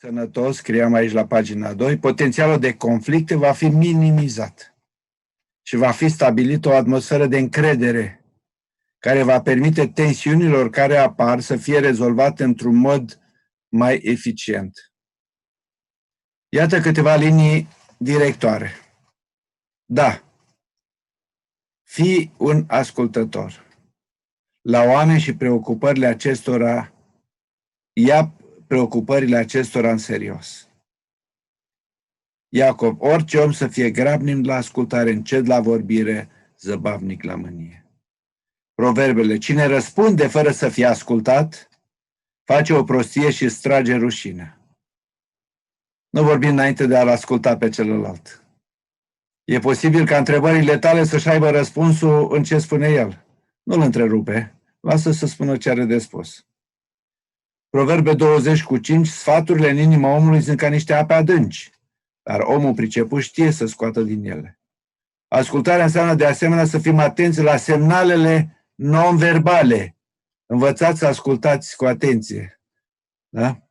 sănătos, scriam aici la pagina 2, potențialul de conflicte va fi minimizat și va fi stabilit o atmosferă de încredere care va permite tensiunilor care apar să fie rezolvate într-un mod mai eficient. Iată câteva linii directoare. Da. Fii un ascultător. La oameni și preocupările acestora, ia preocupările acestora în serios. Iacov, orice om să fie grabnic la ascultare, încet la vorbire, zăbavnic la mânie. Proverbele, cine răspunde fără să fie ascultat, face o prostie și îți trage rușine. Nu vorbim înainte de a-l asculta pe celălalt. E posibil ca întrebările tale să-și aibă răspunsul în ce spune el. Nu-l întrerupe, lasă să spună ce are de spus. Proverbe 20:5, sfaturile în inima omului sunt ca niște ape adânci, dar omul priceput știe să scoată din ele. Ascultarea înseamnă de asemenea să fim atenți la semnalele non-verbale. Învățați să ascultați cu atenție. Da?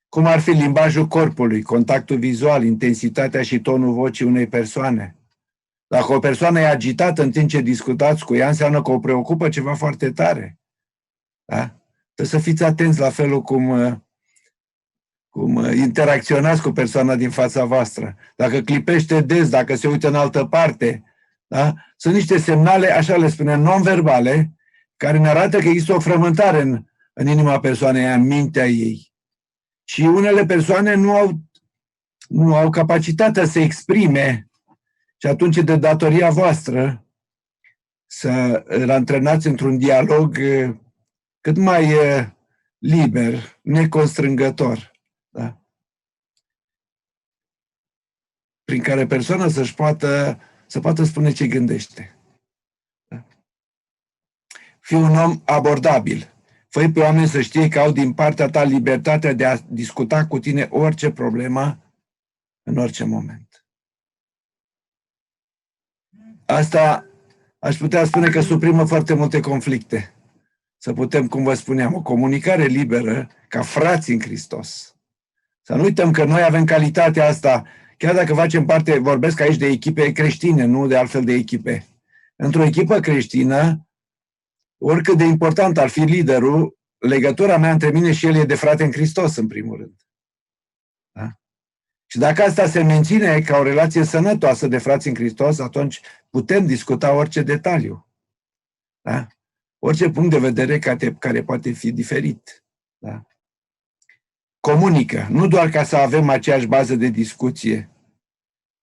Cum ar fi limbajul corpului, contactul vizual, intensitatea și tonul vocii unei persoane. Dacă o persoană e agitată în timp ce discutați cu ea, înseamnă că o preocupă ceva foarte tare. Da? Trebuie să fiți atenți la felul cum interacționați cu persoana din fața voastră. Dacă clipește des, dacă se uită în altă parte, da? Sunt niște semnale, așa le spune, non-verbale, care ne arată că există o frământare în inima persoanei, în mintea ei. Și unele persoane nu au capacitatea să exprime și atunci e de datoria voastră să îl antrenați într-un dialog cât mai liber, neconstrângător. Da? Prin care persoana să poată spune ce gândește. Da? Fii un om abordabil. Fă-i pe oameni să știe că au din partea ta libertatea de a discuta cu tine orice problemă în orice moment. Asta aș putea spune că suprimă foarte multe conflicte. Să putem, cum vă spuneam, o comunicare liberă ca frați în Hristos. Să nu uităm că noi avem calitatea asta, chiar dacă facem parte, vorbesc aici de echipe creștine, nu de altfel de echipe. Într-o echipă creștină, oricât de important ar fi liderul, legătura mea între mine și el e de frate în Hristos, în primul rând. Da? Și dacă asta se menține ca o relație sănătoasă de frați în Hristos, atunci putem discuta orice detaliu. Da? Orice punct de vedere care poate fi diferit. Da? Comunică, nu doar ca să avem aceeași bază de discuție.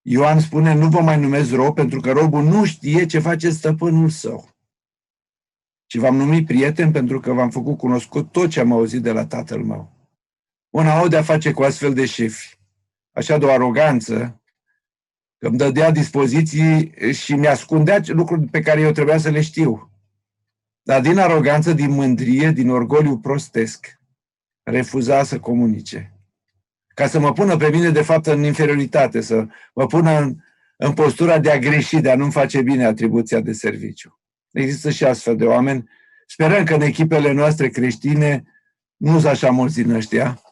Ioan spune, nu vă mai numesc rob, pentru că robul nu știe ce face stăpânul său. Și v-am numit prieten pentru că v-am făcut cunoscut tot ce am auzit de la tatăl meu. Una au de-a face cu astfel de șefi. Așa de o aroganță, că îmi dădea dispoziții și mi-ascundea lucruri pe care eu trebuia să le știu. Dar din aroganță, din mândrie, din orgoliu prostesc, refuza să comunice. Ca să mă pună pe mine, de fapt, în inferioritate, să mă pună în postura de a greși, de a nu-mi face bine atribuția de serviciu. Există și astfel de oameni. Sperăm că în echipele noastre creștine nu sunt așa mulți din ăștia,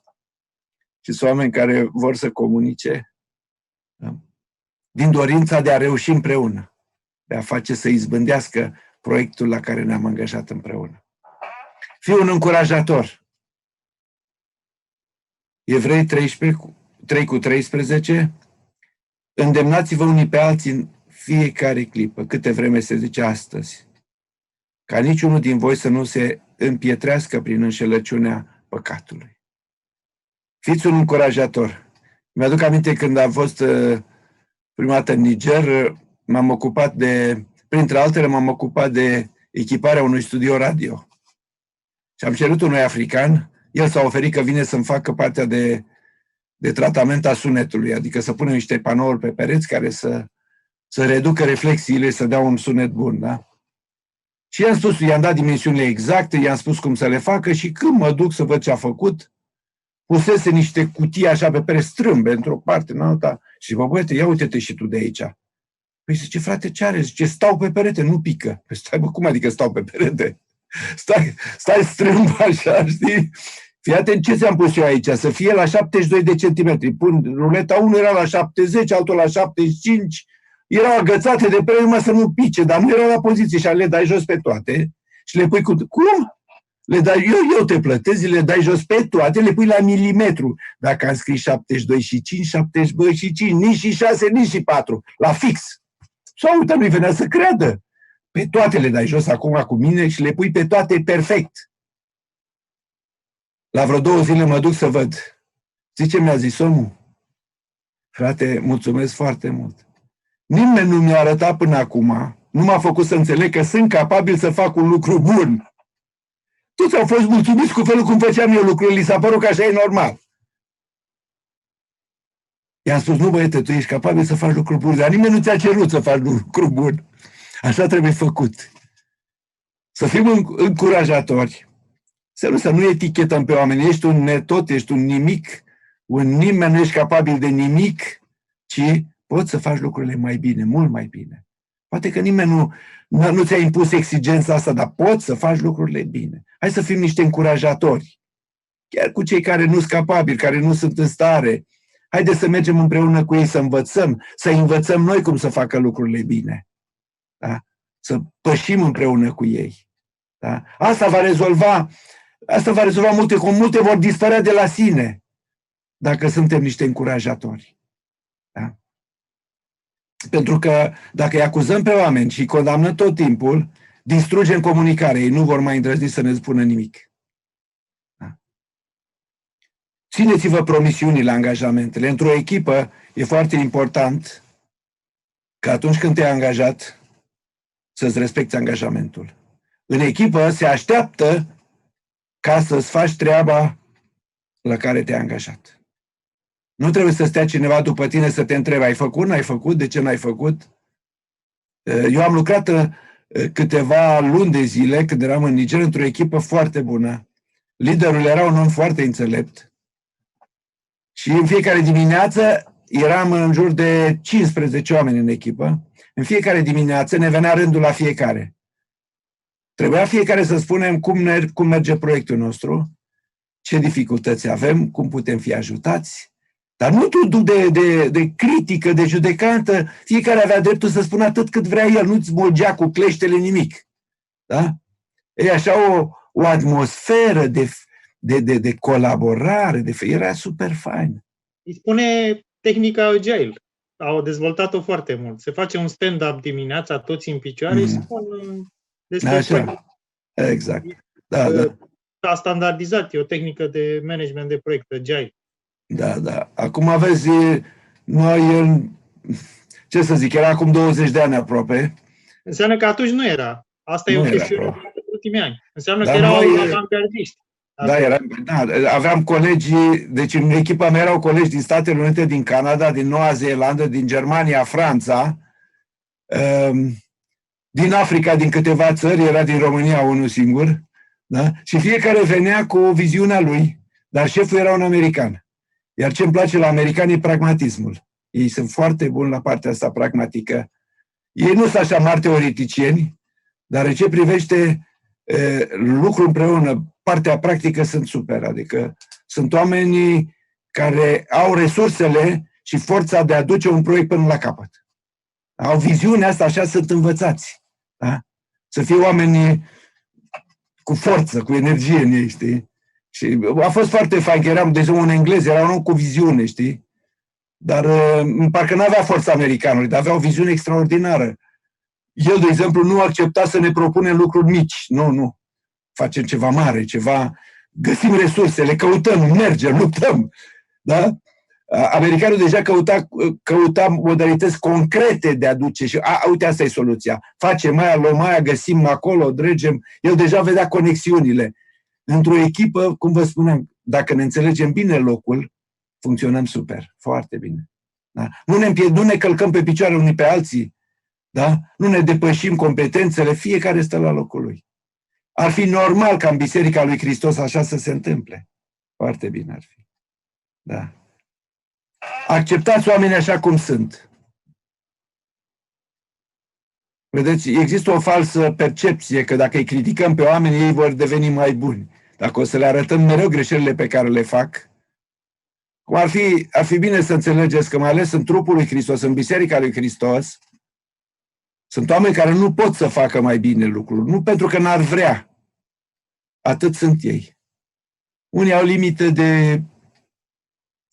ci sunt oameni care vor să comunice, da? Din dorința de a reuși împreună, de a face să izbândească proiectul la care ne-am angajat împreună. Fii un încurajator. Evrei 3:13, îndemnați-vă unii pe alții în fiecare clipă, câte vreme se zice astăzi, ca niciunul din voi să nu se împietrească prin înșelăciunea păcatului. Fiți un încurajator. Mi-aduc aminte când am fost prima dată în Niger, printre altele, m-am ocupat de echiparea unui studio radio. Și am cerut unui african, el s-a oferit că vine să-mi facă partea de tratament a sunetului, adică să pună niște panouri pe pereți care să reducă reflexiile, să dea un sunet bun, da? Și i-am dat dimensiunile exacte, i-am spus cum să le facă și când mă duc să văd ce a făcut, pusese niște cutii așa pe pereți strâmbe, într-o parte, în alta, și bă, băiete, ia uite-te și tu de aici. Păi zice, frate, ce are? Zice, stau pe perete, nu pică. Păi stai, bă, cum adică stau pe perete? Stai strâmb așa, știi? Fii atent ce ți-am pus eu aici, să fie la 72 de centimetri. Ruleta 1 era la 70, altul la 75, erau agățate de pe urmă să nu pice, dar nu erau la poziție și le dai jos pe toate și le pui cu... Cum? Le dai, eu te plătesc, le dai jos pe toate, le pui la milimetru. Dacă am scris 72 și 5, 72 și 5, nici și 6, nici și 4, la fix. Sau uite, nu-i venea să creadă. Pe toate le dai jos acum cu mine și le pui pe toate perfect. La vreo 2 zile mă duc să văd. Știi ce mi-a zis omul? Frate, mulțumesc foarte mult. Nimeni nu mi-a arătat până acum, nu m-a făcut să înțeleg că sunt capabil să fac un lucru bun. Toți au fost mulțumiți cu felul cum făceam eu lucrurile, li s-a părut că așa e normal. I-am spus, nu băiete, tu ești capabil să faci lucruri bune, dar nimeni nu ți-a cerut să faci lucruri bune. Așa trebuie făcut. Să fim încurajatori. Să nu etichetăm pe oameni. Ești un netot, ești un nimic, un nimeni, nu ești capabil de nimic, ci poți să faci lucrurile mai bine, mult mai bine. Poate că nimeni nu ți-a impus exigența asta, dar poți să faci lucrurile bine. Hai să fim niște încurajatori. Chiar cu cei care nu sunt capabili, care nu sunt în stare. Haideți să mergem împreună cu ei, să învățăm noi cum să facă lucrurile bine. Da? Să pășim împreună cu ei. Da? Asta va rezolva multe vor dispărea de la sine dacă suntem niște încurajatori. Da? Pentru că dacă îi acuzăm pe oameni și îi condamnăm tot timpul, distrugem comunicarea. Ei nu vor mai îndrăzni să ne spună nimic. Da? Țineți-vă promisiunile, angajamentele. Într-o echipă e foarte important că atunci când te-ai angajat să-ți respecti angajamentul. În echipă se așteaptă ca să-ți faci treaba la care te-ai angajat. Nu trebuie să stea cineva după tine să te întrebe, ai făcut, n-ai făcut, de ce n-ai făcut? Eu am lucrat câteva luni de zile, când eram în Niger, într-o echipă foarte bună. Liderul era un om foarte înțelept. Și în fiecare dimineață eram în jur de 15 oameni în echipă. În fiecare dimineață ne venea rândul la fiecare. Trebuia fiecare să spunem cum merge proiectul nostru, ce dificultăți avem, cum putem fi ajutați. Dar nu tot de critică, de judecată. Fiecare avea dreptul să spună atât cât vrea el, nu-ți mulgea cu cleștele nimic. Da? E așa o atmosferă de colaborare, era super fain. Îi spune tehnica Agile. Au dezvoltat-o foarte mult. Se face un stand-up dimineața, toți în picioare, și spun despre așa. Exact. Da. A standardizat, e o tehnică de management de proiect, Agile. Da. Acum aveți, noi, ce să zic, era acum 20 de ani aproape. Înseamnă că atunci nu era. Asta e o chestiune de ultimii ani. Înseamnă că erau avangardiști. Aveam colegi, deci în echipa mea erau colegi din Statele Unite, din Canada, din Noua Zeelandă, din Germania, Franța, din Africa, din câteva țări, era din România unul singur, da? Și fiecare venea cu viziunea lui, dar șeful era un american. Iar ce îmi place la americani e pragmatismul. Ei sunt foarte buni la partea asta pragmatică. Ei nu sunt așa mari teoreticieni, dar în ce privește lucrul împreună, partea practică sunt super. Adică sunt oamenii care au resursele și forța de a duce un proiect până la capăt. Au viziunea asta, așa sunt învățați. Da? Să fie oameni cu forță, cu energie în ei, știi? Și a fost foarte fain că eram, de exemplu, un englez, era un om cu viziune, știi? Dar parcă nu avea forța americanului, dar avea o viziune extraordinară. El, de exemplu, nu accepta să ne propunem lucruri mici. Nu. Facem ceva mare, găsim resursele, căutăm, mergem, luptăm. Da? Americanul deja căuta modalități concrete de a duce și uite, asta e soluția. Facem aia, luăm aia, găsim acolo, dregem. El deja vedea conexiunile. Într-o echipă, cum vă spuneam, dacă ne înțelegem bine locul, funcționăm super, foarte bine. Da? Nu ne călcăm pe picioare unii pe alții, da? Nu ne depășim competențele, fiecare stă la locul lui. Ar fi normal ca în Biserica lui Hristos așa să se întâmple. Foarte bine ar fi. Da. Acceptați oamenii așa cum sunt. Vedeți, există o falsă percepție că dacă îi criticăm pe oameni, ei vor deveni mai buni. dacă o să le arătăm mereu greșelile pe care le fac, cum ar fi bine să înțelegeți că mai ales în trupul lui Hristos, în Biserica lui Hristos, sunt oameni care nu pot să facă mai bine lucruri, nu pentru că n-ar vrea. Atât sunt ei. Unii au limite de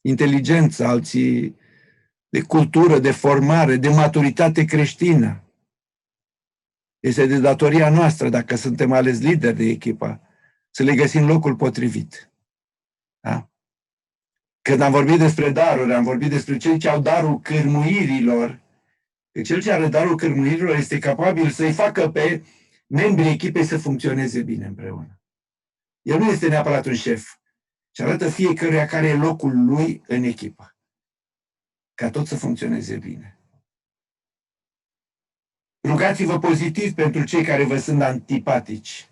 inteligență, alții de cultură, de formare, de maturitate creștină. Este de datoria noastră, dacă suntem ales lideri de echipă, să le găsim locul potrivit. Da? Când am vorbit despre daruri, am vorbit despre cei ce au darul cârmuirilor. Că cel ce are darul cârmuirilor este capabil să-i facă pe membrii echipei să funcționeze bine împreună. El nu este neapărat un șef, ci arată fiecăruia care e locul lui în echipă. Ca tot să funcționeze bine. Rugați-vă pozitiv pentru cei care vă sunt antipatici.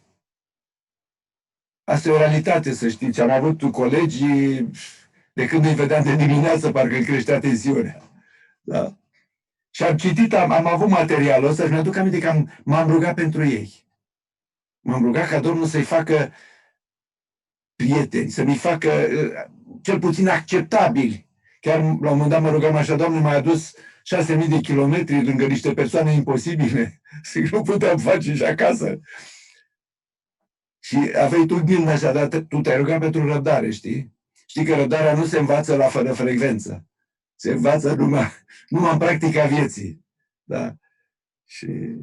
Asta e o realitate, să știți. Am avut colegii, de când îi vedeam de dimineață, parcă îmi creștea tensiunea. Da? Și am citit, am avut materialul ăsta și mi-aduc aminte că m-am rugat pentru ei. M-am rugat ca Domnul să-i facă prieteni, să-mi facă cel puțin acceptabili. Chiar la un moment dat mă rugam așa, Doamne, m-ai adus 6.000 de kilometri lângă niște persoane imposibile. Zic, nu puteam face și acasă. Și aveai tu gând așa, dar tu te-ai rugat pentru răbdare, știi? Știi că răbdarea nu se învață la fără frecvență. Se învață numai în practica vieții. Da? Și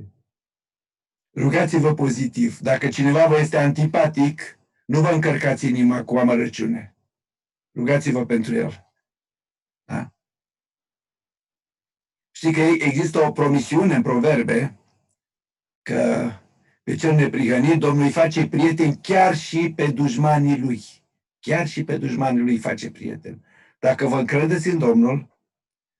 rugați-vă pozitiv. Dacă cineva vă este antipatic, nu vă încărcați inima cu amărăciune. Rugați-vă pentru el. Da? Știi că există o promisiune în Proverbe că pe cel neprihănit Domnul îi face prieteni chiar și pe dușmanii lui. Chiar și pe dușmanii lui îi face prieteni. Dacă vă încredeți în Domnul,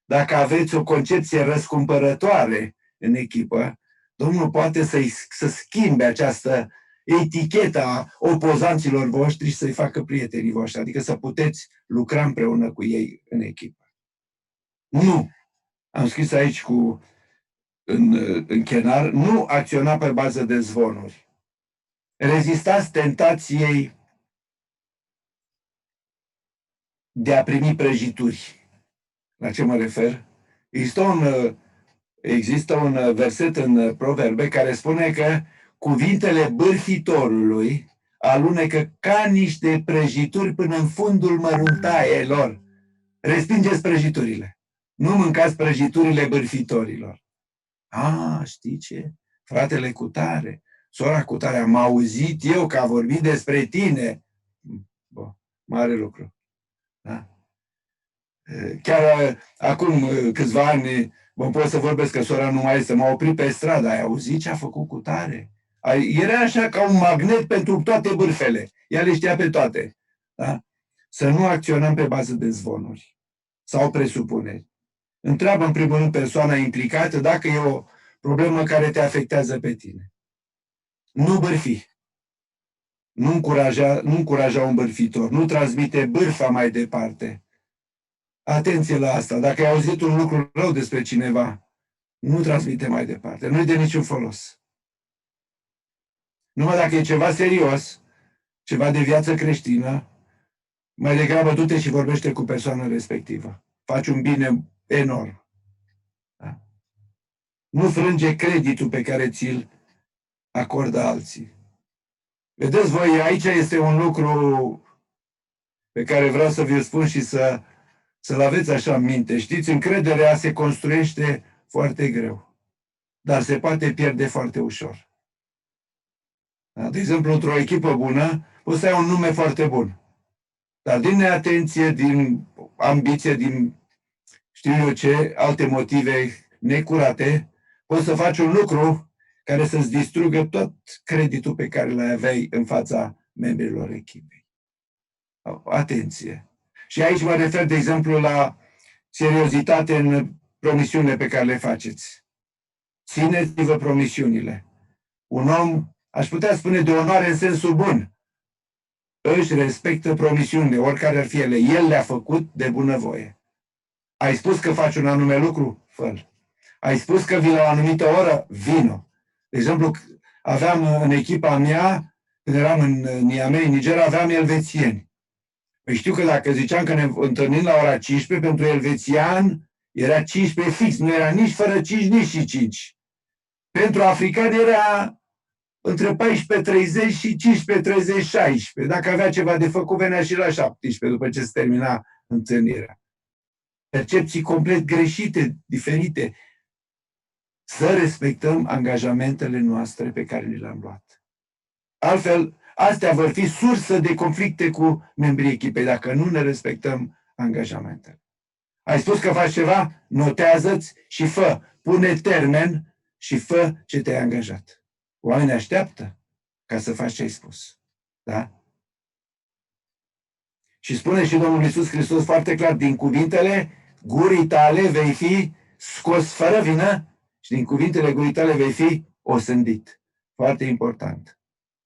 dacă aveți o concepție răscumpărătoare în echipă, Domnul poate să schimbe această etichetă a opozanților voștri și să-i facă prietenii voștri, adică să puteți lucra împreună cu ei în echipă. Nu! Am scris aici în chenar, nu acționa pe bază de zvonuri. Rezistați tentației de a primi prăjituri. La ce mă refer? Există un verset în Proverbe care spune că cuvintele bârfitorului alunecă ca niște prăjituri până în fundul măruntaielor. Respingeți prăjiturile. Nu mâncați prăjiturile bârfitorilor. Știi ce? Fratele cutare, sora cutare, am auzit eu că a vorbit despre tine. Bun, mare lucru. Da? Chiar acum câțiva ani pot să vorbesc că sora nu mai este, m-a oprit pe stradă, ai auzit ce a făcut cutare? Era așa ca un magnet pentru toate bârfele. Ea le știa pe toate. Da? Să nu acționăm pe bază de zvonuri sau presupuneri. Întreabă în primul rând persoana implicată dacă e o problemă care te afectează pe tine. Nu bârfi. Nu încuraja un bârfitor. Nu transmite bârfa mai departe. Atenție la asta. Dacă ai auzit un lucru rău despre cineva, nu transmite mai departe. Nu-i de niciun folos. Numai dacă e ceva serios, ceva de viață creștină, mai degrabă du-te și vorbește cu persoana respectivă. Faci un bine enorm. Da? Nu frânge creditul pe care ți-l acordă alții. Vedeți voi, aici este un lucru pe care vreau să vi-l spun și să-l aveți așa în minte. Știți, încrederea se construiește foarte greu, dar se poate pierde foarte ușor. Da? De exemplu, într-o echipă bună, poți să ai un nume foarte bun. Dar din neatenție, din ambiție, din știu eu ce, alte motive necurate, poți să faci un lucru care să-ți distrugă tot creditul pe care l aveai în fața membrilor echipei. Atenție! Și aici mă refer, de exemplu, la seriozitate în promisiunile pe care le faceți. Țineți-vă promisiunile. Un om, aș putea spune de onoare în sensul bun, își respectă promisiunile, oricare ar fi ele. El le-a făcut de bunăvoie. Ai spus că faci un anume lucru? Fă-l. Ai spus că vii la o anumită oră? Vino. De exemplu, aveam în echipa mea când eram în Niamey, în Niger, aveam elvețieni. Păi știu că dacă ziceam că ne întâlnim la ora 15, pentru elvețian era 15 fix, nu era nici fără 5, nici și 5. Pentru africani era între 14:30 și 15:30, 16. Dacă avea ceva de făcut, venea și la 17, după ce se termina întâlnirea. Percepții complet greșite, diferite. Să respectăm angajamentele noastre pe care ni le-am luat. Altfel, astea vor fi sursă de conflicte cu membrii echipei, dacă nu ne respectăm angajamentele. Ai spus că faci ceva? Notează-ți și fă. Pune termen și fă ce te-ai angajat. Oamenii așteaptă ca să faci ce ai spus. Da? Și spune și Domnul Iisus Hristos foarte clar, din cuvintele gurii tale vei fi scos fără vină și din cuvintele gurii tale vei fi osândit. Foarte important.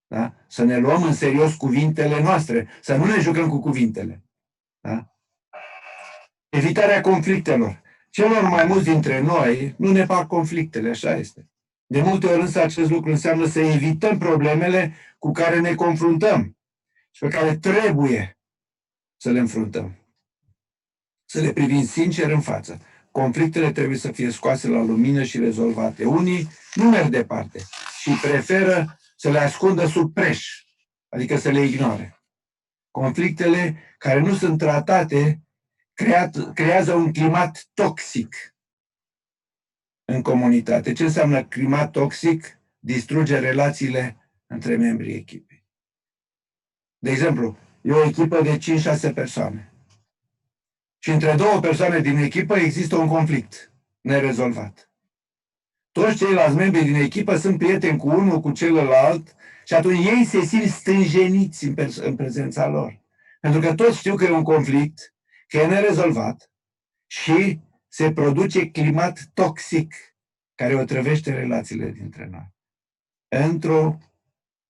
Da? Să ne luăm în serios cuvintele noastre, să nu ne jucăm cu cuvintele. Da? Evitarea conflictelor. Celor mai mulți dintre noi nu ne fac conflictele, așa este. De multe ori însă acest lucru înseamnă să evităm problemele cu care ne confruntăm și pe care trebuie să le înfruntăm. Să le privim sincer în față. Conflictele trebuie să fie scoase la lumină și rezolvate. Unii nu merg departe și preferă să le ascundă sub preș, adică să le ignore. Conflictele care nu sunt tratate creează un climat toxic în comunitate. Ce înseamnă climat toxic? Distruge relațiile între membrii echipei. De exemplu, e o echipă de 5-6 persoane. Și între două persoane din echipă există un conflict nerezolvat. Toți ceilalți membri din echipă sunt prieteni cu unul, cu celălalt și atunci ei se simt stânjeniți în prezența lor. Pentru că toți știu că e un conflict, că e nerezolvat și se produce climat toxic care otrăvește relațiile dintre noi.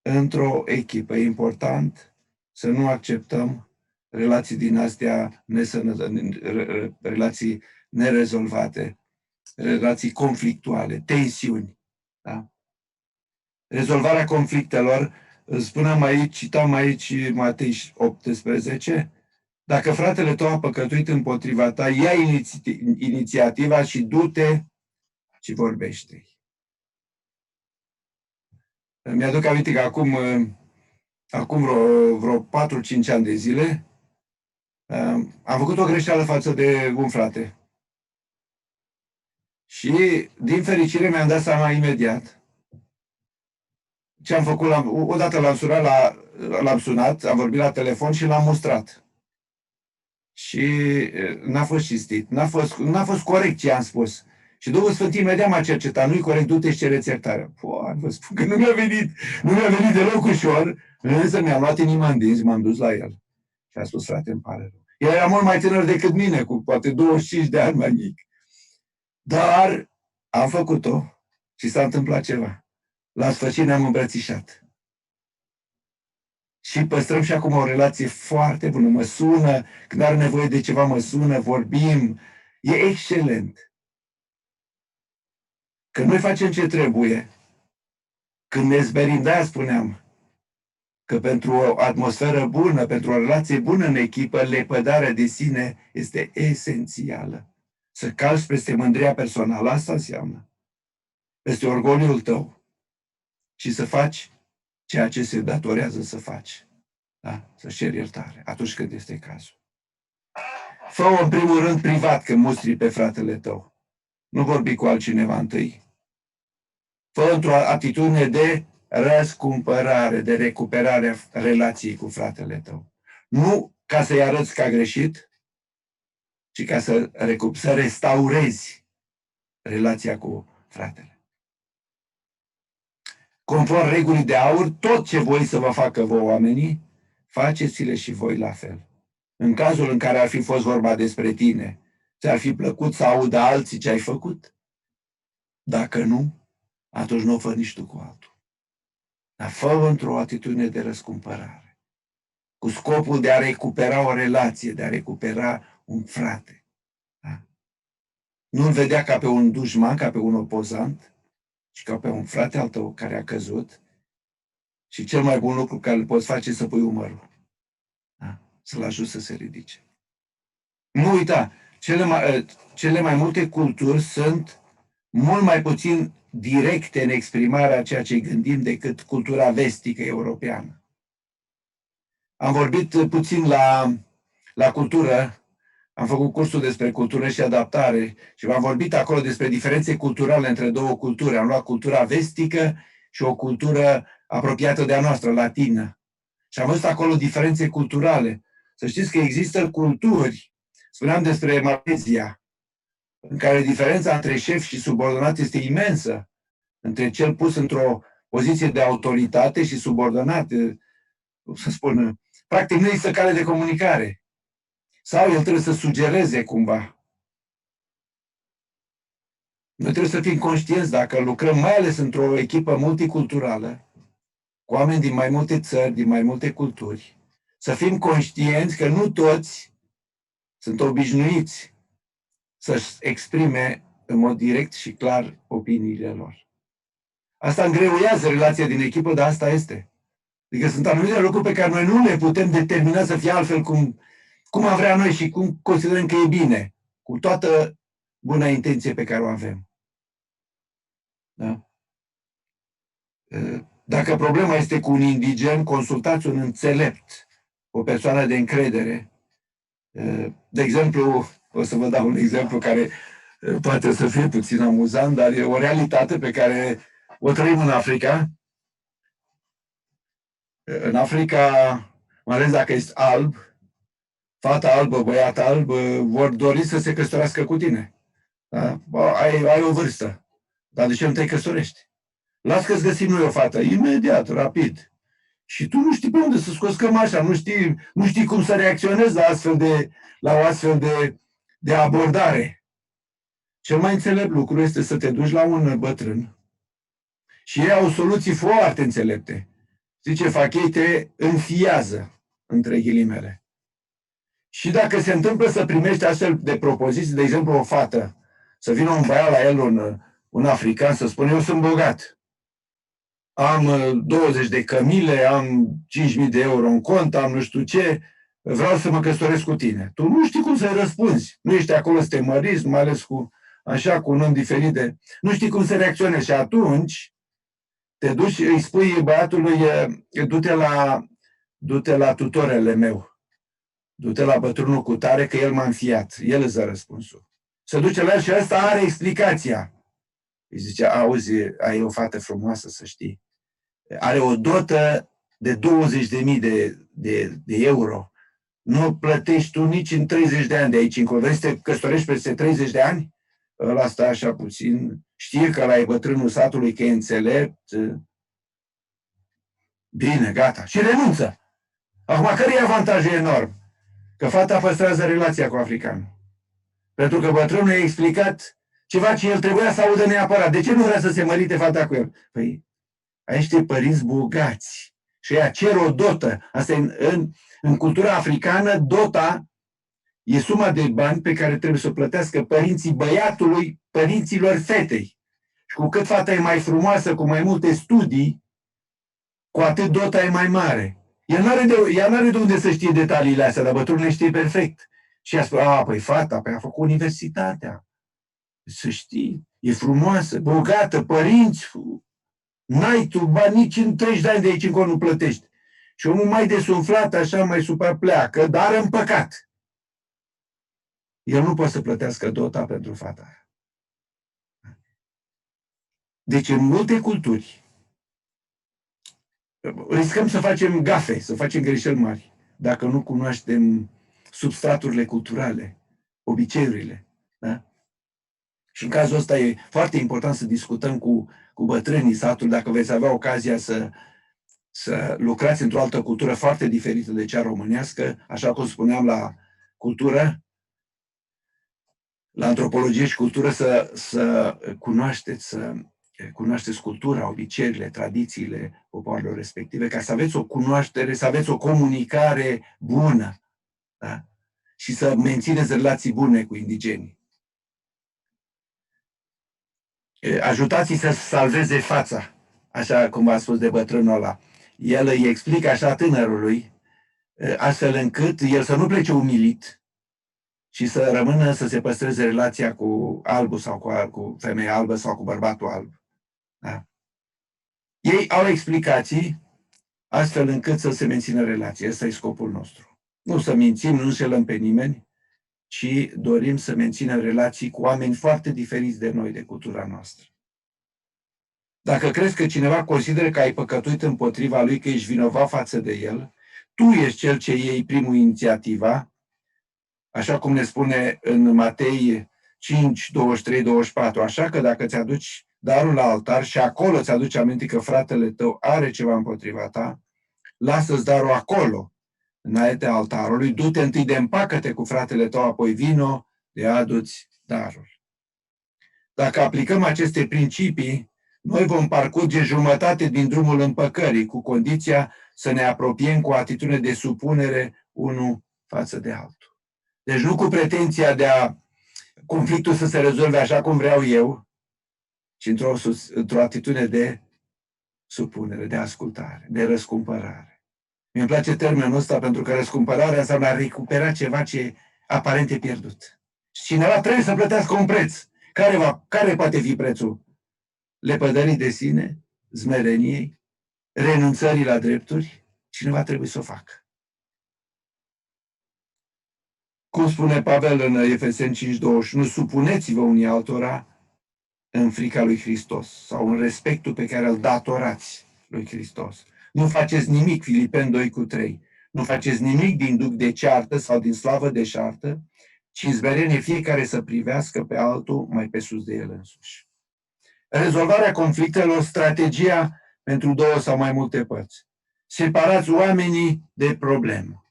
Într-o echipă e important să nu acceptăm relații din astea relații nerezolvate, relații conflictuale, tensiuni. Da? Rezolvarea conflictelor, spuneam aici, citam aici Matei 18, dacă fratele tău a păcătuit împotriva ta, ia inițiativa și du-te și vorbește. Mi-aduc aminte că acum vreo 4-5 ani de zile am făcut o greșeală față de un frate. Și, din fericire, mi-am dat seama imediat. Ce am făcut, odată l-am sunat, am vorbit la telefon și l-am mustrat. Și n-a fost cinstit, n-a fost corect ce am spus. Și Duhul Sfânt imediat m-a cercetat, nu-i corect, du-te și cere-ți iertare. Vă spun că nu mi-a venit deloc ușor, însă mi-am luat inima în dinți, m-am dus la el. Și a spus, frate, îmi pare rău. El era mult mai tânăr decât mine, cu poate 25 de ani mai mic. Dar am făcut-o și s-a întâmplat ceva. La sfârșit ne-am îmbrățișat. Și păstrăm și acum o relație foarte bună. Mă sună, când are nevoie de ceva, mă sună, vorbim. E excelent. Când noi facem ce trebuie, când ne zberim, de-aia spuneam că pentru o atmosferă bună, pentru o relație bună în echipă, lepădarea de sine este esențială. Să calci peste mândria personală, asta înseamnă. Peste orgoliul tău. Și să faci ceea ce se datorează să faci. Da? Să ceri iertare atunci când este cazul. Fă-o în primul rând privat când mustri pe fratele tău. Nu vorbi cu altcineva întâi. Fă într-o atitudine de răscumpărare, de recuperare a relației cu fratele tău. Nu ca să-i arăți că a greșit, ci ca să restaurezi relația cu fratele. Conform regulii de aur, tot ce voi să vă facă voi oamenii, faceți-le și voi la fel. În cazul în care ar fi fost vorba despre tine, ți-ar fi plăcut să audă alții ce ai făcut? Dacă nu, atunci nu o fă nici tu cu altul. Dar fă-o într-o atitudine de răscumpărare, cu scopul de a recupera o relație, de a recupera un frate. Da? Nu-l vedea ca pe un dușman, ca pe un opozant, ci ca pe un frate al tău care a căzut Și cel mai bun lucru care îl poți face e să pui umărul. Da? Să-l ajuți să se ridice. Nu uita, cele mai multe culturi sunt mult mai puțin directe în exprimarea a ceea ce gândim decât cultura vestică europeană. Am vorbit puțin la cultură, am făcut cursul despre cultură și adaptare și v-am vorbit acolo despre diferențe culturale între două culturi. Am luat cultura vestică și o cultură apropiată de a noastră, latină. Și am văzut acolo diferențe culturale. Să știți că există culturi, spuneam despre Malezia, în care diferența între șef și subordonat este imensă, între cel pus într-o poziție de autoritate și subordonat, să spun, practic nu există cale de comunicare. Sau el trebuie să sugereze cumva. Noi trebuie să fim conștienți dacă lucrăm, mai ales într-o echipă multiculturală, cu oameni din mai multe țări, din mai multe culturi, să fim conștienți că nu toți sunt obișnuiți să-și exprime în mod direct și clar opiniile lor. Asta îngreuiază relația din echipă, dar asta este. Adică sunt anumite lucruri pe care noi nu le putem determina să fie altfel cum am vrea noi și cum considerăm că e bine, cu toată buna intenție pe care o avem. Da? Dacă problema este cu un indigen, consultați un înțelept, o persoană de încredere. De exemplu, o să vă dau un exemplu care poate să fie puțin amuzant, dar e o realitate pe care o trăim în Africa. În Africa, mai ales dacă ești alb, fata albă, băiat alb, vor dori să se căsătorească cu tine. Da? Ai o vârstă. Dar de ce nu te căsătorești? Las că-ți găsim noi o fată. Imediat, rapid. Și tu nu știi pe unde să scoți cămașa, nu știi cum să reacționezi la o astfel de abordare. Cel mai înțelept lucru este să te duci la un bătrân și ei au soluții foarte înțelepte. Știi ce fac ei? Te înfiază, între ghilimele. Și dacă se întâmplă să primești astfel de propoziții, de exemplu o fată, să vină un băiat la el, un african, să spună, eu sunt bogat. Am 20 de cămile, am 5.000 de euro în cont, am nu știu ce, vreau să mă căsătoresc cu tine. Tu nu știi cum să-i răspunzi. Nu ești acolo să te măriți, mai ales cu un om diferit de... Nu știi cum să reacționezi. Și atunci te duci, îi spui băiatului, du-te la tutorele meu. Du-te la bătrânul cu tare că el m-a înfiat. El îți dă răspunsul. Se duce la el și ăsta are explicația. Îi zice, auzi, ai o fată frumoasă, să știi. Are o dotă de 20.000 de euro. Nu plătești tu nici în 30 de ani de aici încolo. Vrei să te căsătorești peste 30 de ani? Ăla stă așa puțin. Știe că ăla e bătrânul satului, că e înțelept. Bine, gata. Și renunță. Acum, care e avantajul enorm? Că fata păstrează relația cu africanul. Pentru că bătrânul i-a explicat ceva ce el trebuia să audă neapărat. De ce nu vrea să se mărite fata cu el? Păi, aici te părinți bogați. Și ea cer o dotă. Asta e în cultura africană, dota e suma de bani pe care trebuie să o plătească părinții băiatului, părinților fetei. Și cu cât fata e mai frumoasă, cu mai multe studii, cu atât dota e mai mare. Ea n-are de unde să știe detaliile astea, dar bătrânul le știe perfect. Și ea spune, păi fata, a făcut universitatea. Să știi, e frumoasă, bogată, părinți, n-ai tu bani nici în 30 de ani de aici încolo nu plătești. Și omul mai desumflat, așa, mai pleacă, dar în păcat. El nu poate să plătească dota pentru fata aia. Deci, în multe culturi, riscăm să facem gafe, să facem greșeli mari, dacă nu cunoaștem substraturile culturale, obiceiurile. Da? Și în cazul ăsta e foarte important să discutăm cu bătrânii satului, dacă veți avea ocazia să lucrați într-o altă cultură foarte diferită de cea românească, așa cum spuneam la cultură, la antropologie și cultură, să cunoașteți cultura, obiceiurile, tradițiile popoarelor respective, ca să aveți o cunoaștere, să aveți o comunicare bună, da? Și să mențineți relații bune cu indigenii. Ajutați-i să salveze fața, așa cum v-a spus de bătrânul ăla. el îi explică așa tânărului, astfel încât el să nu plece umilit, și să rămână, să se păstreze relația cu albul sau cu femeia albă sau cu bărbatul alb. Da? Ei au explicații astfel încât să se mențină relația. Ăsta e scopul nostru. Nu să mințim, nu înșelăm pe nimeni, ci dorim să menținem relații cu oameni foarte diferiți de noi, de cultura noastră. Dacă crezi că cineva consideră că ai păcătuit împotriva lui, că ești vinovat față de el, tu ești cel ce iei primul inițiativa, așa cum ne spune în Matei 5, 23, 24. Așa că dacă ți-aduci darul la altar și acolo ți-aduci aminte că fratele tău are ceva împotriva ta, lasă-ți darul acolo, înaintea altarului, du-te întâi de împacă-te cu fratele tău, apoi vino de adu-ți darul. Dacă aplicăm aceste principii, noi vom parcurge jumătate din drumul împăcării, cu condiția să ne apropiem cu o atitudine de supunere unul față de altul. Deci nu cu pretenția de a conflictul să se rezolve așa cum vreau eu, ci într-o atitudine de supunere, de ascultare, de răscumpărare. Mi-mi place termenul ăsta pentru că răscumpărarea înseamnă a recupera ceva ce aparent e pierdut. Și cineva trebuie să plătească un preț. Care poate fi prețul? Lepădării de sine, smereniei, renunțării la drepturi? Cineva trebuie să o facă. Cum spune Pavel în Efeseni 5:21, supuneți-vă unii altora în frica lui Hristos sau în respectul pe care îl datorați lui Hristos. Nu faceți nimic, Filipeni 2:3, nu faceți nimic din duc de ceartă sau din slavă de șartă, ci în smerenie fiecare să privească pe altul mai pe sus de el însuși. Rezolvarea conflictelor, strategia pentru două sau mai multe părți. Separați oamenii de problemă,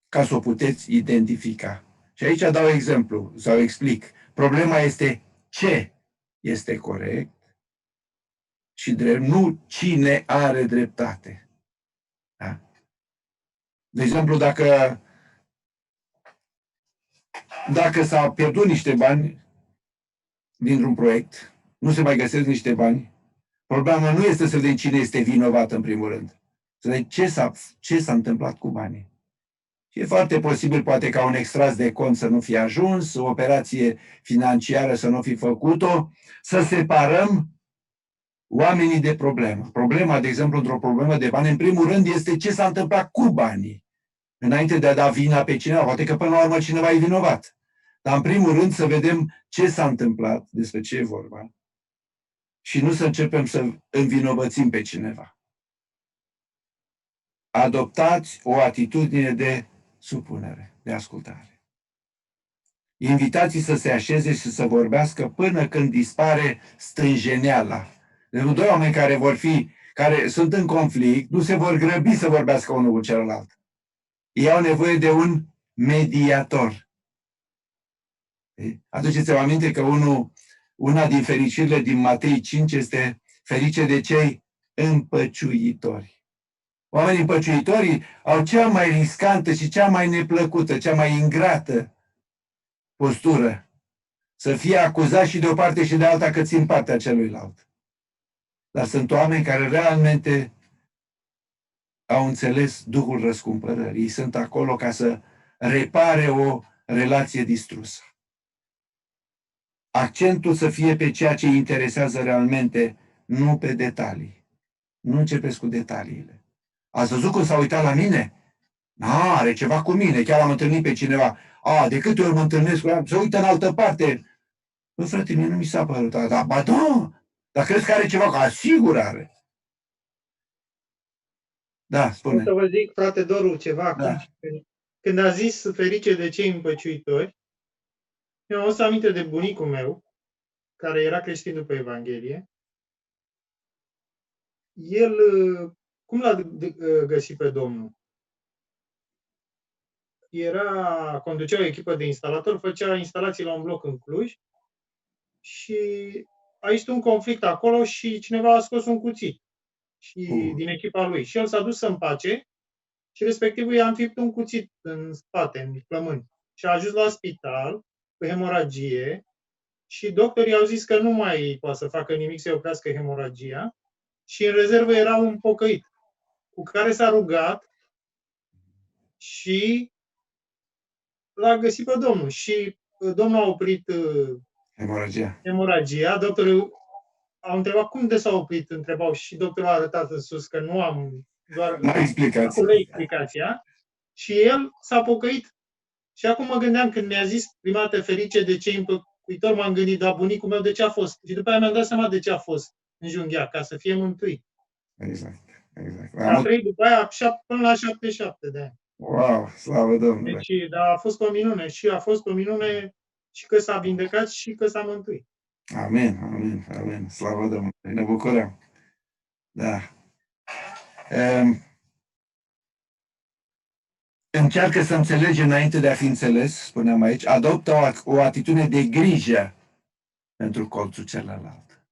ca să o puteți identifica. Și aici dau exemplu sau explic. Problema este ce este corect și drept, nu cine are dreptate. Da? De exemplu, dacă s-au pierdut niște bani dintr-un proiect, nu se mai găsesc niște bani, problema nu este să vedem cine este vinovat în primul rând. Să vedem ce s-a întâmplat cu banii. Și e foarte posibil, poate, ca un extras de cont să nu fie ajuns, o operație financiară să nu fi făcut-o, să separăm oamenii de problemă. Problema, de exemplu, într-o problemă de bani, în primul rând, este ce s-a întâmplat cu banii. Înainte de a da vina pe cineva, poate că până la urmă cineva e vinovat. Dar în primul rând să vedem ce s-a întâmplat, despre ce e vorba. Și nu să începem să învinovățim pe cineva. Adoptați o atitudine de supunere, de ascultare. Invitați-i să se așeze și să vorbească până când dispare stânjeneala. Deci doi oameni care sunt în conflict, nu se vor grăbi să vorbească unul cu celălalt. Ei au nevoie de un mediator. Aduceți-vă aminte că una din fericirile din Matei 5 este ferice de cei împăciuitori. Oamenii împăciuitorii au cea mai riscantă și cea mai neplăcută, cea mai ingrată postură. Să fie acuzați și de o parte și de alta că țin partea celuilalt. Dar sunt oameni care realmente au înțeles duhul răscumpărării. Ei sunt acolo ca să repare o relație distrusă. Accentul să fie pe ceea ce îi interesează realmente, nu pe detalii. Nu începeți cu detaliile. Ați văzut cum s-a uitat la mine? Are ceva cu mine, chiar am întâlnit pe cineva. De câte ori mă întâlnesc cu ea, se uită în altă parte. Bă, frate, mie nu mi s-a părut. Ba da, dar crezi că are ceva? Că sigur are. Da, spune. Să vă zic, frate Doru, ceva Da. acum. Când a zis ferice de cei împăciuitori, eu am să aminte de bunicul meu, care era creștin după Evanghelie. El, cum l-a găsit pe Domnul? Conducea o echipă de instalatori, făcea instalații la un bloc în Cluj și a existat un conflict acolo și cineva a scos un cuțit din echipa lui. Și el s-a dus să împace și respectivul i-a înfipt un cuțit în spate, în plămâni. Și a ajuns la spital cu hemoragie și doctorii au zis că nu mai poate să facă nimic să oprească hemoragia și în rezervă era un pocăit cu care s-a rugat și l-a găsit pe Domnul. Și Domnul a oprit hemoragia. Doctorul au întrebat cum de s-a oprit, întrebau, și doctorul a arătat în sus că nu am doar explicația. Și el s-a pocăit. Și acum mă gândeam, când mi-a zis prima dată ferice de cei împăcuitori, m-am gândit, dar bunicul meu de ce a fost? Și după aia mi-am dat seama de ce a fost înjunghiat, ca să fie mântuit. Exact. A trăit după aia până la 77 de ani. Wow, slavă Domnului! Deci, dar a fost o minune și a fost o minune și că s-a vindecat și că s-a mântuit. Amin. Slavă Domnului! Ne bucurăm! Da. Încearcă să înțelegi înainte de a fi înțeles, spuneam aici, adoptă o atitudine de grijă pentru colțul celălalt.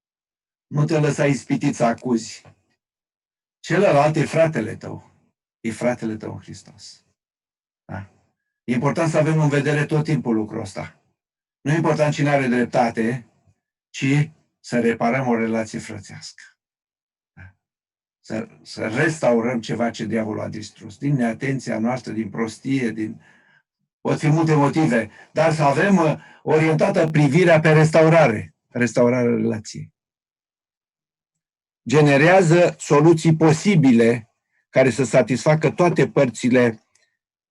Nu te lăsa ispitit să acuzi. Celălalt e fratele tău. E fratele tău în Hristos. Da? E important să avem în vedere tot timpul lucrul ăsta. Nu e important cine are dreptate, ci să reparăm o relație frățească. Da? Să restaurăm ceva ce diavolul a distrus. Din neatenția noastră, din prostie, pot fi multe motive, dar să avem orientată privirea pe restaurarea relației. Generează soluții posibile care să satisfacă toate părțile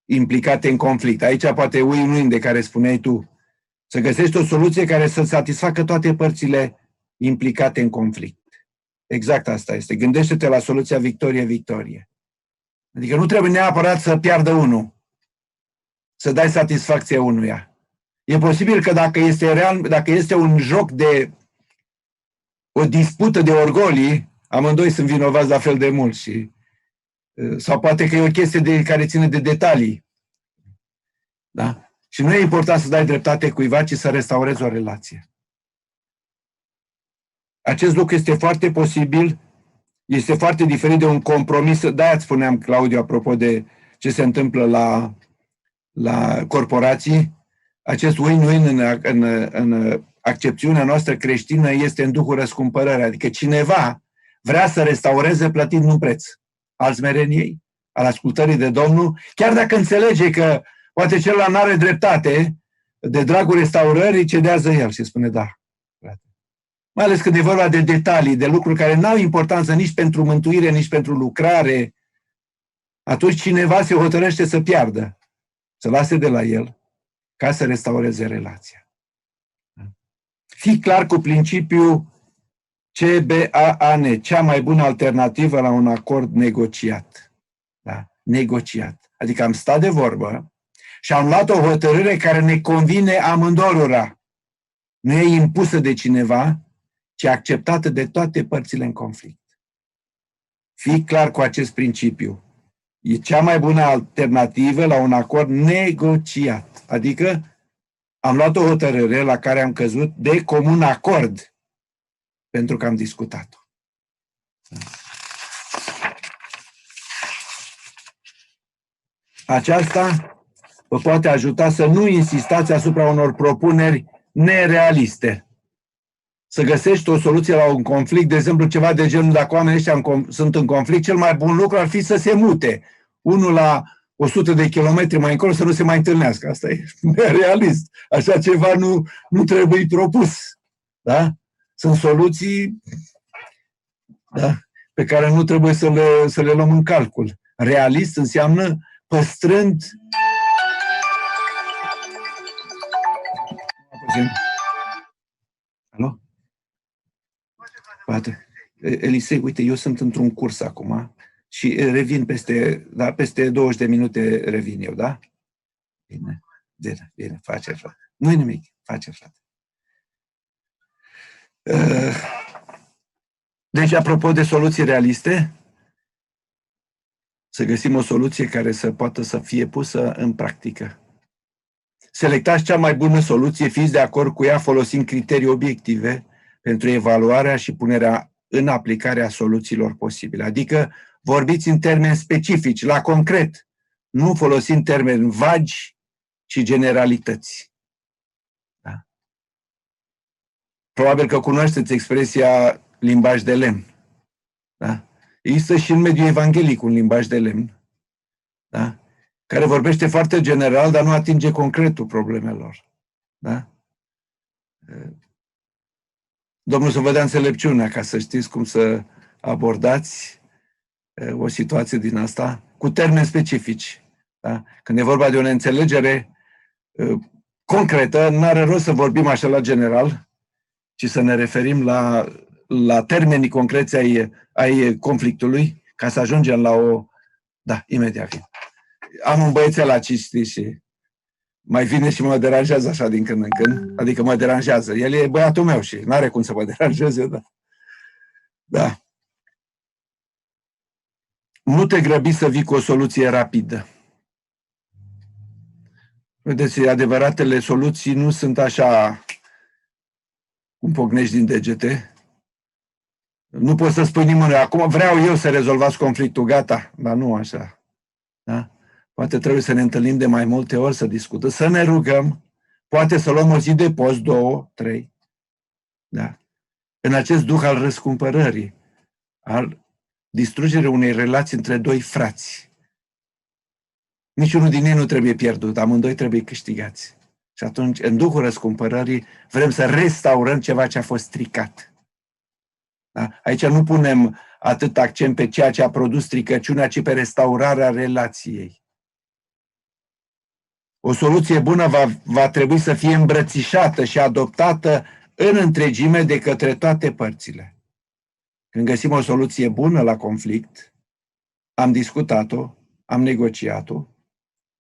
implicate în conflict. Aici poate win-win de care spuneai tu. Să găsești o soluție care să satisfacă toate părțile implicate în conflict. Exact asta este. Gândește-te la soluția victorie-victorie. Adică nu trebuie neapărat să piardă unul, să dai satisfacție unuia. E posibil că dacă este un joc de o dispută de orgolii, amândoi sunt vinovați la fel de mult sau poate că e o chestie care ține de detalii. Da? Și nu e important să dai dreptate cuiva, ci să restaurezi o relație. Acest lucru este foarte posibil, este foarte diferit de un compromis. Da, îți spuneam, Claudiu, apropo de ce se întâmplă la corporații, acest win-win în accepțiunea noastră creștină este în duhul răscumpărării. Adică cineva vrea să restaureze plătind un preț al smereniei, al ascultării de Domnul, chiar dacă înțelege că poate celălalt nu are dreptate, de dragul restaurării cedează el și spune da. Mai ales când e vorba de detalii, de lucruri care n-au importanță nici pentru mântuire, nici pentru lucrare, atunci cineva se hotărăște să piardă, să lase de la el, ca să restaureze relația. Fii clar cu principiul CBAN, cea mai bună alternativă la un acord negociat. Da? Negociat. Adică am stat de vorbă și am luat o hotărâre care ne convine amândorura. Nu e impusă de cineva, ci acceptată de toate părțile în conflict. Fii clar cu acest principiu. E cea mai bună alternativă la un acord negociat. Adică am luat o hotărâre la care am căzut de comun acord pentru că am discutat-o. Aceasta vă poate ajuta să nu insistați asupra unor propuneri nerealiste. Să găsești o soluție la un conflict, de exemplu ceva de genul, dacă oamenii ăștia sunt în conflict, cel mai bun lucru ar fi să se mute. Unul la 100 de kilometri mai încolo să nu se mai întâlnească. Asta e nerealist. Așa ceva nu trebuie propus. Da? Sunt soluții, da, pe care nu trebuie să le luăm în calcul. Realist înseamnă păstrând... Alo? Poate. Elisei, uite, eu sunt într-un curs acum și revin peste 20 de minute revin eu, da? Bine, face, frate. Nu-i nimic, face, frate. Deci, apropo de soluții realiste, să găsim o soluție care să poată să fie pusă în practică. Selectați cea mai bună soluție, fiți de acord cu ea folosind criterii obiective pentru evaluarea și punerea în aplicare a soluțiilor posibile. Adică vorbiți în termeni specifici, la concret, nu folosind termeni vagi, ci generalități. Da? Probabil că cunoașteți expresia limbaj de lemn. Da? Există și în mediul evanghelic un limbaj de lemn, da? Care vorbește foarte general, dar nu atinge concretul problemelor. Da? Domnul să vă dea înțelepciunea ca să știți cum să abordați o situație din asta cu termeni specifici. Da? Când e vorba de o neînțelegere concretă, n-are rost să vorbim așa la general, ci să ne referim la termenii concreți ai conflictului, ca să ajungem la o... Da, imediat vin. Am un băiețel la cisti și mai vine și mă deranjează așa din când în când, adică mă deranjează. El e băiatul meu și n-are cum să mă deranjeze, da. Da. Nu te grăbi să vii cu o soluție rapidă. Vedeți, adevăratele soluții nu sunt așa cum pocnești din degete. Nu poți să spui nimănui, acum vreau eu să rezolvați conflictul, gata, dar nu așa. Da? Poate trebuie să ne întâlnim de mai multe ori, să discutăm, să ne rugăm, poate să luăm o zi de post, 2, 3. Da? În acest duh al răscumpărării, al distrugerii unei relații între doi frați. Niciunul din ei nu trebuie pierdut, amândoi trebuie câștigați. Și atunci, în duhul răscumpărării, vrem să restaurăm ceva ce a fost stricat. Da? Aici nu punem atât accent pe ceea ce a produs stricăciunea, ci pe restaurarea relației. O soluție bună va trebui să fie îmbrățișată și adoptată în întregime de către toate părțile. Când găsim o soluție bună la conflict, am discutat-o, am negociat-o,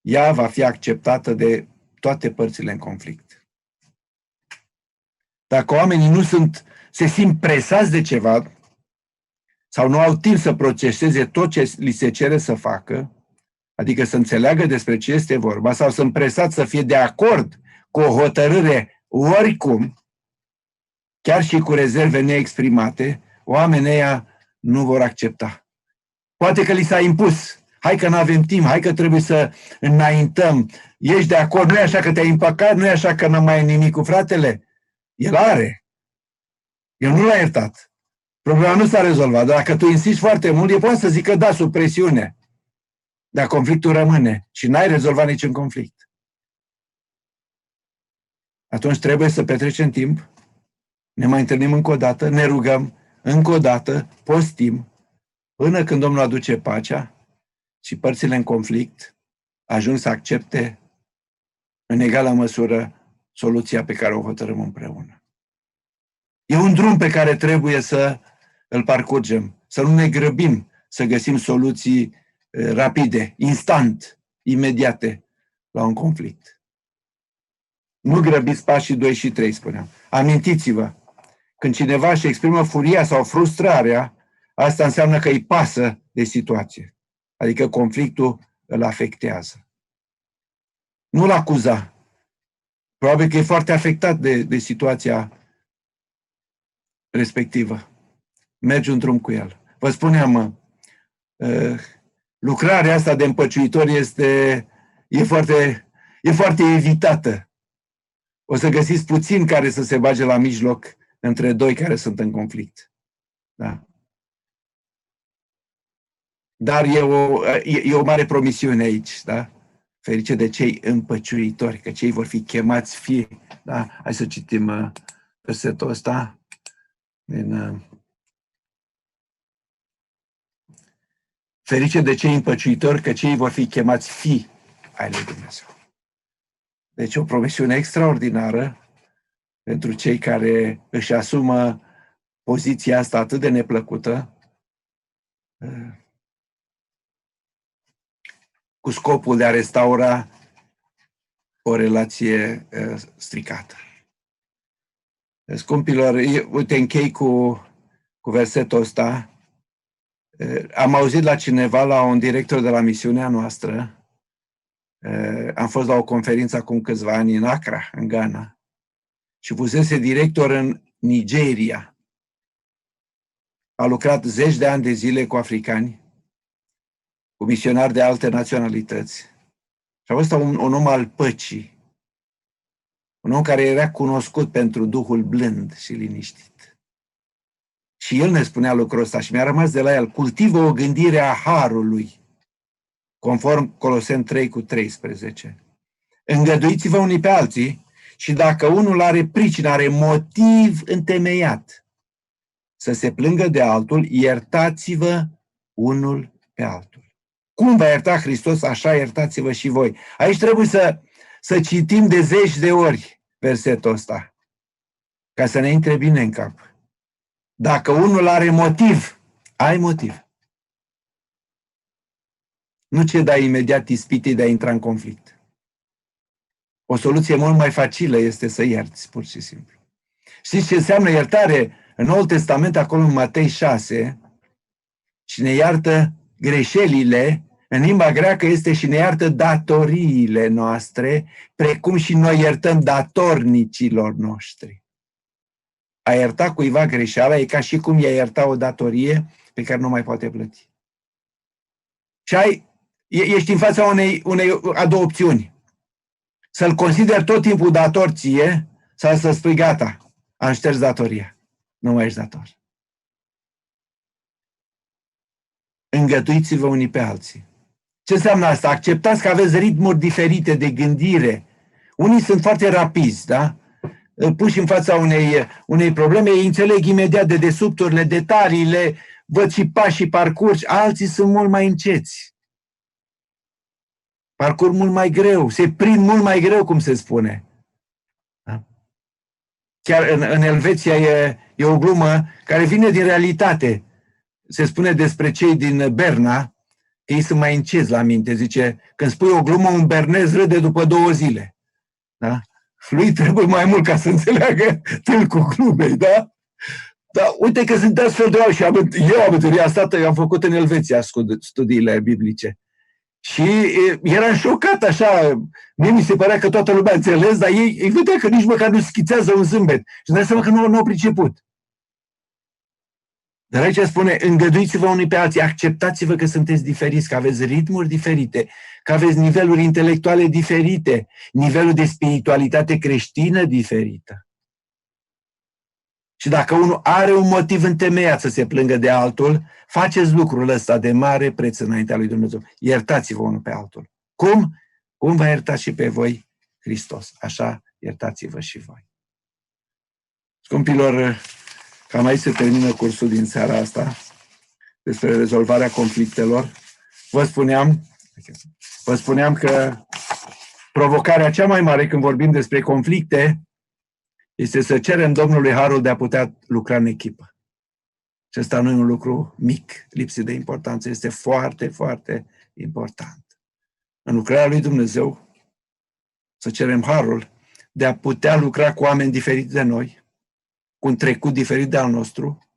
ea va fi acceptată de toate părțile în conflict. Dacă oamenii se simt presați de ceva sau nu au timp să proceseze tot ce li se cere să facă, adică să înțeleagă despre ce este vorba, sau sunt presați să fie de acord cu o hotărâre oricum, chiar și cu rezerve neexprimate, oamenii ăia nu vor accepta. Poate că li s-a impus. Hai că nu avem timp, hai că trebuie să înaintăm. Ești de acord? Nu e așa că te-ai împăcat? Nu e așa că nu mai ai nimic cu fratele? El are. Eu nu l-a iertat. Problema nu s-a rezolvat. Dacă tu insisti foarte mult, e poate să zică da, sub presiune. Dar conflictul rămâne și n-ai rezolvat niciun conflict. Atunci trebuie să petrecem timp, ne mai întâlnim încă o dată, ne rugăm încă o dată, postim, până când Domnul aduce pacea și părțile în conflict ajung să accepte în egală măsură soluția pe care o hotărâm împreună. E un drum pe care trebuie să îl parcurgem, să nu ne grăbim să găsim soluții rapide, instant, imediate la un conflict. Nu grăbiți pașii 2 și 3, spuneam. Amintiți-vă, când cineva își exprimă furia sau frustrarea, asta înseamnă că îi pasă de situație. Adică conflictul îl afectează. Nu-l acuza. Probabil că e foarte afectat de situația respectivă. Mergi un drum cu el. Vă spuneam, lucrarea asta de împăciuitor e foarte evitată. O să găsiți puțin care să se bage la mijloc între doi care sunt în conflict. Da. Dar e o mare promisiune aici, da? Ferice de cei împăciuitori, că cei vor fi chemați fii. Da? Hai să citim versetul ăsta. Ferice de cei împăciuitori, că cei vor fi chemați fii ai lui Dumnezeu. Deci o promisiune extraordinară pentru cei care își asumă poziția asta atât de neplăcută, cu scopul de a restaura o relație stricată. Scumpilor, uite, închei cu versetul ăsta. Am auzit la cineva, la un director de la misiunea noastră, am fost la o conferință acum câțiva ani în Accra, în Ghana, și fusese director în Nigeria. A lucrat 10 de ani de zile cu africani, cu misionari de alte naționalități. Și a fost un om al păcii. Un om care era cunoscut pentru duhul blând și liniștit. Și el ne spunea lucrul ăsta și mi-a rămas de la el. Cultivă o gândire a harului, conform Coloseni 3:13. Îngăduiți-vă unii pe alții și dacă unul are pricină, are motiv întemeiat să se plângă de altul, iertați-vă unul pe altul. Cum va ierta Hristos, așa iertați-vă și voi. Aici trebuie să citim de 10 de ori versetul ăsta, ca să ne intre bine în cap. Dacă unul are motiv, ai motiv. Nu ce dai imediat ispitei de a intra în conflict. O soluție mult mai facilă este să ierți, pur și simplu. Știți ce înseamnă iertare? În Noul Testament, acolo în Matei 6, și ne iartă greșelile, în limba greacă este și ne iartă datoriile noastre, precum și noi iertăm datornicilor noștri. A ierta cuiva greșeala e ca și cum i-a ierta o datorie pe care nu mai poate plăti. Și ești în fața a două opțiuni. Să-l consideri tot timpul dator ție sau să spui gata, am șters datoria. Nu mai ești dator. Îngăduiți-vă unii pe alții. Ce înseamnă asta? Acceptați că aveți ritmuri diferite de gândire. Unii sunt foarte rapizi, da? Puși în fața unei probleme, ei înțeleg imediat de desubturile, detaliile, văd și pașii parcurși, alții sunt mult mai înceți. Parcurg mult mai greu, se prind mult mai greu, cum se spune. Da? Chiar în Elveția e o glumă care vine din realitate. Se spune despre cei din Berna că ei sunt mai înceți la minte. Zice, când spui o glumă, un bernez râde după 2 zile. Da? Lui trebuie mai mult ca să înțeleagă tâlcul glumei, da? Dar uite că sunt astfel de oameni și eu am întâlnit asta, am făcut în Elveția studiile biblice. Și eram șocat așa, mie mi se părea că toată lumea a înțeles, dar ei vedea că nici măcar nu schițează un zâmbet. Și îmi dai seama că nu au priceput. Dar aici spune, îngăduiți-vă unii pe alții, acceptați-vă că sunteți diferiți, că aveți ritmuri diferite, că aveți niveluri intelectuale diferite, nivelul de spiritualitate creștină diferită. Și dacă unul are un motiv întemeiat să se plângă de altul, faceți lucrul ăsta de mare preț înaintea lui Dumnezeu. Iertați-vă unul pe altul. Cum? Cum va ierta și pe voi Hristos? Așa iertați-vă și voi. Scumpilor, cam aici se termină cursul din seara asta despre rezolvarea conflictelor. Vă spuneam că provocarea cea mai mare când vorbim despre conflicte este să cerem Domnului harul de a putea lucra în echipă. Și ăsta nu e un lucru mic, lipsit de importanță, este foarte, foarte important. În lucrarea lui Dumnezeu să cerem harul de a putea lucra cu oameni diferiți de noi, cu un trecut diferit de al nostru,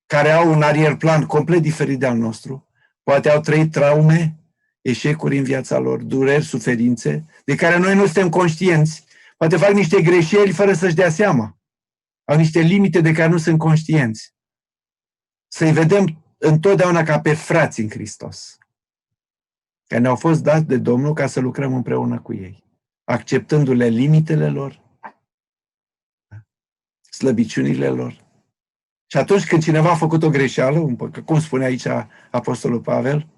care au un arierplan complet diferit de al nostru, poate au trăit traume, eșecuri în viața lor, dureri, suferințe, de care noi nu suntem conștienți, poate fac niște greșeli fără să-și dea seama. Au niște limite de care nu sunt conștienți. Să-i vedem întotdeauna ca pe frați în Hristos, care ne-au fost dați de Domnul ca să lucrăm împreună cu ei, acceptându-le limitele lor, slăbiciunile lor. Și atunci când cineva a făcut o greșeală, cum spune aici Apostolul Pavel,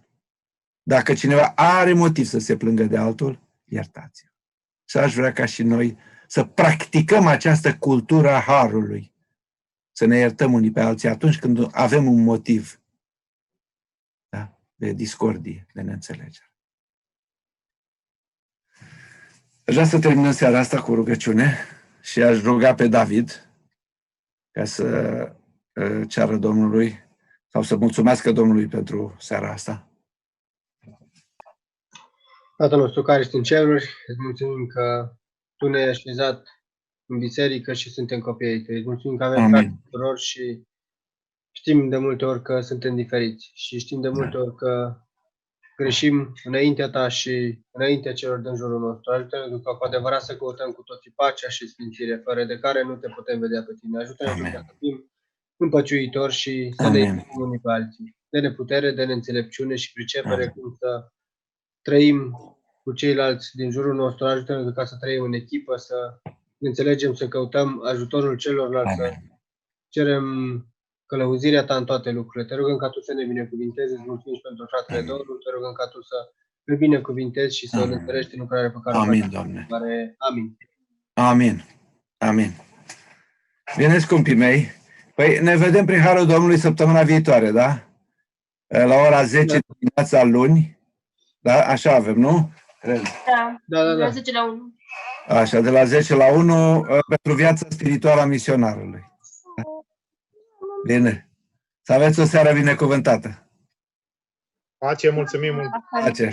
dacă cineva are motiv să se plângă de altul, iertați-o. Și aș vrea ca și noi să practicăm această cultură a harului, să ne iertăm unii pe alții atunci când avem un motiv, da, de discordie, de neînțelegere. Aș vrea să terminăm seara asta cu rugăciune și aș ruga pe David ca să ceară Domnului sau să mulțumească Domnului pentru seara asta. Tatăl nostru care ești în ceruri, îți mulțumim că Tu ne-ai așezat în biserică și suntem copiii Tăi. Îți mulțumim că avem frați tuturor și știm de multe ori că suntem diferiți și știm de multe ori că greșim înaintea Ta și înaintea celor din jurul nostru. Ajută-ne ca cu adevărat să căutăm cu toții pacea și sfințire, fără de care nu Te putem vedea pe Tine. Ajută-ne să fim împăciuitori și să ne iubim unii pe alții. Dă-ne putere, dă-ne înțelepciune și pricepere cum să trăim cu ceilalți din jurul nostru. Ajută-ne ca să trăim în echipă, să înțelegem, să căutăm ajutorul celorlalți, să cerem călăuzirea ta în toate lucrurile. Te rugăm ca tu să ne binecuvintezi, îți mulțumim și pentru fratele Amin. Doru, te rugăm ca tu să îl binecuvintezi și să îl Amin. întărești în lucrarea pe care o Amin, faci. Doamne. Amin. Amin. Amin. Bine, scumpii mei. Păi ne vedem prin Harul Domnului săptămâna viitoare, da? La ora 10 dimineața luni. Da? Așa avem, nu? Cred. Da. De la 10 la 1. Așa, de la 10 la 1 pentru viața spirituală a misionarului. Bine. Să aveți o seară binecuvântată. Pace, mulțumim mult! Pace.